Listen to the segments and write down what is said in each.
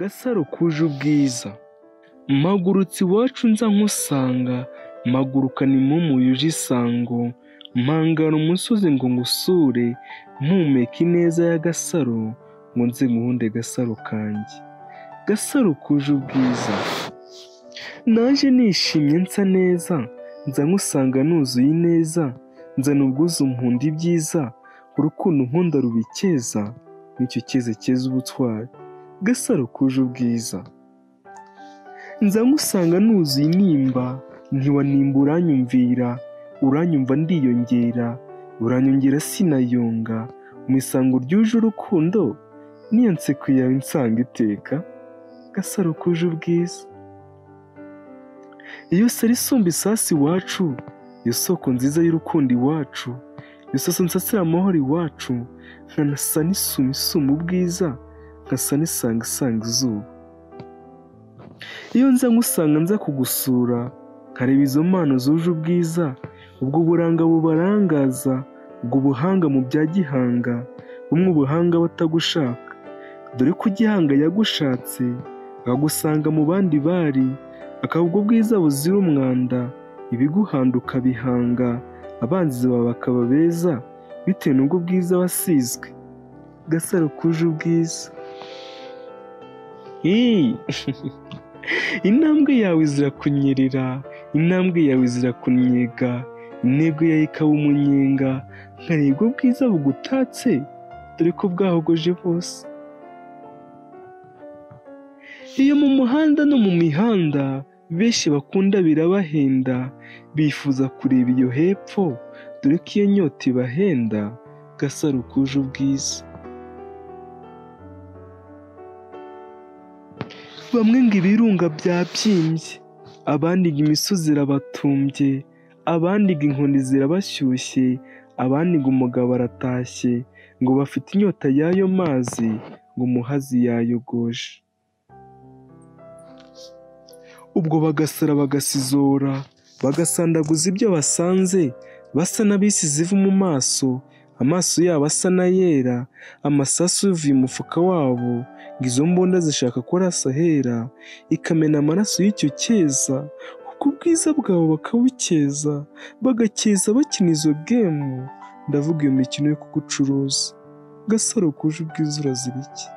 Gasaro kuje ubwiza, mpagurutse iwacu nza nkusanga, mpagurukana impumu yuje isango, mpangara umusozi ngo ngusure, mpumeka ineza ya Gasaro, ngo nze nguhunde Gasaro kanjye. Gasaro kuje ubwiza, naje nishimye nsa neza, nza nkusanga nuzuye ineza, nzana ubwuzu nkunda ibyiza, urukundo nkunda rubikeza, nicyo cyeze cyeza ubutwari. Gasaro kuje ubwiza, nza nkusanga nuzuye intimba, ntiwanimba uranyumvira, uranyumva ndiyongera, uranyongera sinayonga, mu isango ryuje urukundo, niyo nseko yawe nsanga iteka. Gasaro kuje ubwiza, iyo sari isumba isasi iwacu, iyo soko nziza y'urukundo iwacu, iyo soso nsasira amahoro iwacu, nkanasa n'isuma isumba ubwiza, nkasa n'isanga isanga izuba. Iyo nza nkusanga nza kugusura, nkareba izo mpano zuje ubwiza, ubwo buranga bubarangaza, ubwo buhanga mu bya gihanga, bumwe ubuhanga batagushaka, dore ko igihanga yagushatse, akagusanga mu bandi bari, akaba ubwo bwiza buzira umwanda, ibiguhanda ukabihanga, abanzi bawe bakaba beza, bitewe n'ubwo bwiza wasizwe. Gasaro kuje ubwiza, intambwe yawe zirakunyerera, intambwe yawe zirakunnyega, intego yawe ikaba umunyenga, nkareba ubwo bwiza bugutatse, dore ko bwahogoje bose. Iyo mu muhanda no mu mihanda, benshi bakunda birabahenda, bifuza kureba iyo hepfo, dore ko iyo nyota ibahenda. Gasaro kuje ubwiza, bamwe ngo ibirunga byabyimbye, abandi ngo imisozi irabatumbye, abandi ngo inkoni zirabashyushye, abandi ngo umugabo aratashye, ngo bafite inyota y'ayo mazi, ngo umuhazi yayogoje. Ubwo bagasara bagasizora, bagasandaguza ibyo basanze, basa n'abisize ivu mu maso, amaso yabo asa n'ayera, amasasu yuzuye umufuka wabo, ngo izo mbunda zishaka kurasa ahera, ikamena amaraso y'icyo cyeza, kuko ubwiza bwabo bakabukeza, bagakeza bakina izo gemu, ndavuga iyo mikino yo kugucuruza. Gasaro kuje ubwiza urazira iki?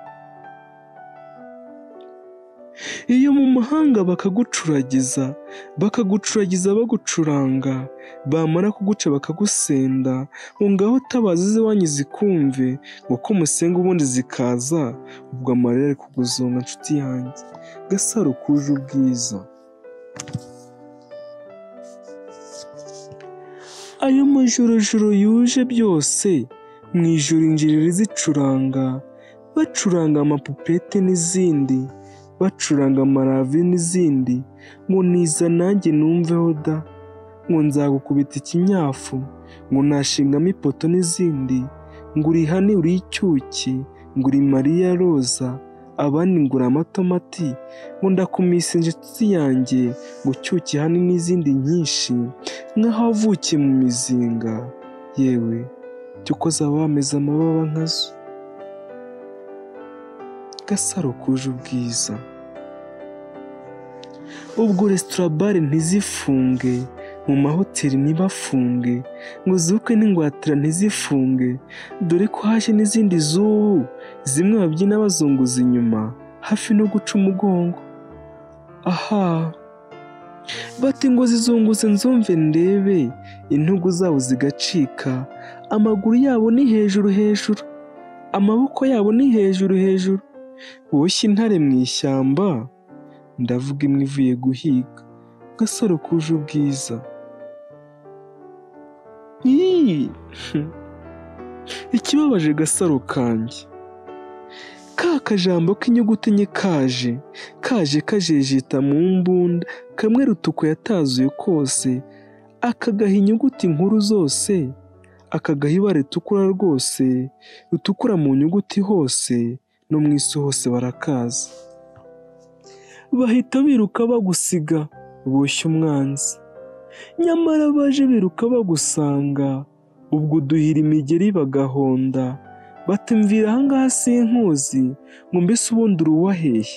Iyo mu mahanga bakagucuragiza, bakagucuragiza bagucuranga, bamara kuguca bakagusenda, ngo ngaho tabaza iziwanyu zikumve, ngo ko musenga ubundi zikaza, ubwo amarira ari kuguzonga nshuti yanjye. Gasaro kuje ubwiza, ayo majorojoro yuje byose, mu ijoro injiriri zicuranga, bacuranga amapupete n'izindi, bacuranga amaravi n'izindi, ngo niza nanjye numveho da, ngo nzagukubita ikinyafu, ngo nashingamo ipoto n'izindi, ngo uri hani uri icyuki, ngo uri Mariya Roza, abandi ngo uri amatomati, ngo ndakumisa inshuti yanjye, ngo cyuki hani n'izindi nyinshi, nk'aho wavukiye mu mizinga, yewe cyokoze aba bameze amababa nkazo. Gasaro kuje ubwiza, ubwo resitora bare ntizifunge, mu mahoteli ntibafunge, ngo zukwe n'ingwatira ntizifunge, dore ko haje n'izindi z'ubu, zimwe babyina bazunguza inyuma, hafi no guca umugongo. Aha bati ngo zizunguze nzumve ndebe, intugu zabo zigacika, amaguru yabo ni hejuru hejuru, amaboko yabo ni hejuru hejuru, boshye intare mu ishyamba, ndavuga imwe ivuye guhiga. Gasaro kuje ubwiza, ikibabaje Gasaro kanjye, ka kajambo k'inyuguti enye kaje kajejeta mu mbunda, kamwe rutuku yatazuye kose, akagaha inyuguti nkuru zose, akagaha ibara ritukura rwose, rutukura mu nyuguti hose, no mu isi hose barakaza. Bahita biruka bagusiga, boshye umwanzi, nyamara baje biruka bagusanga, ubwo uduhira imigeri bagahonda, batumvira ahangaha sinkuzi, ngo mbese ubundi uri uwahehe?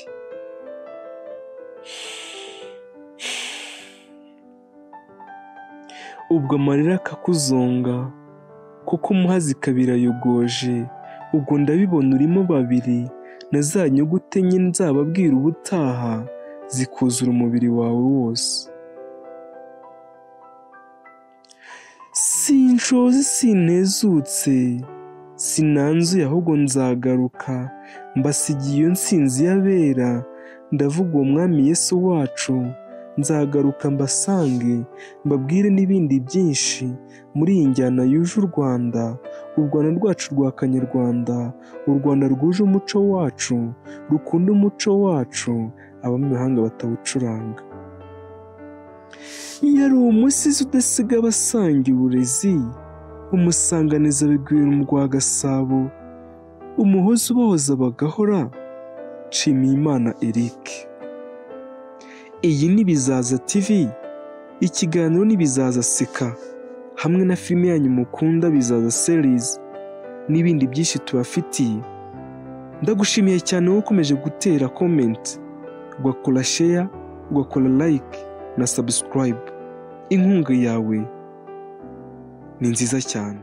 ubwo amarira akakuzonga kuko umuhazi kabirayogoje, ubwo ndabibona urimo babiri, na za nyuguti enye nzababwira ubutaha zikuzura umubiri wawe wose. Sinshoze sintezutse, sinanzuye ahubwo nzagaruka, mbasigiye iyo nsinzi y'abera, ndavuga uwo mwami Yesu wacu, nzagaruka mbasange, mbabwire n'ibindi byinshi muri iyi njyana yuje u Rwanda, u Rwanda rwacu rwa Kanyarwanda, u Rwanda rwuje umuco wacu, rukunda umuco wacu, abanyamahanga batawucuranga. Yari umusizi udasiga abasangiye uburezi, umusanganiza bigwira mu rwa Gasabo, umuhoza ubahoza bagahora, Nshimiyimana Eric. Iyi ni Bizaza TV, ikiganiro ni Bizaza Seka, hamwe na filime yanyu mukunda Bizaza Series n'ibindi byinshi tubafitiye. Ndagushimiye cyane wowe ukomeje gutera comment, ugakora share, ugakora like na subscribe. Inkunga yawe ni nziza cyane.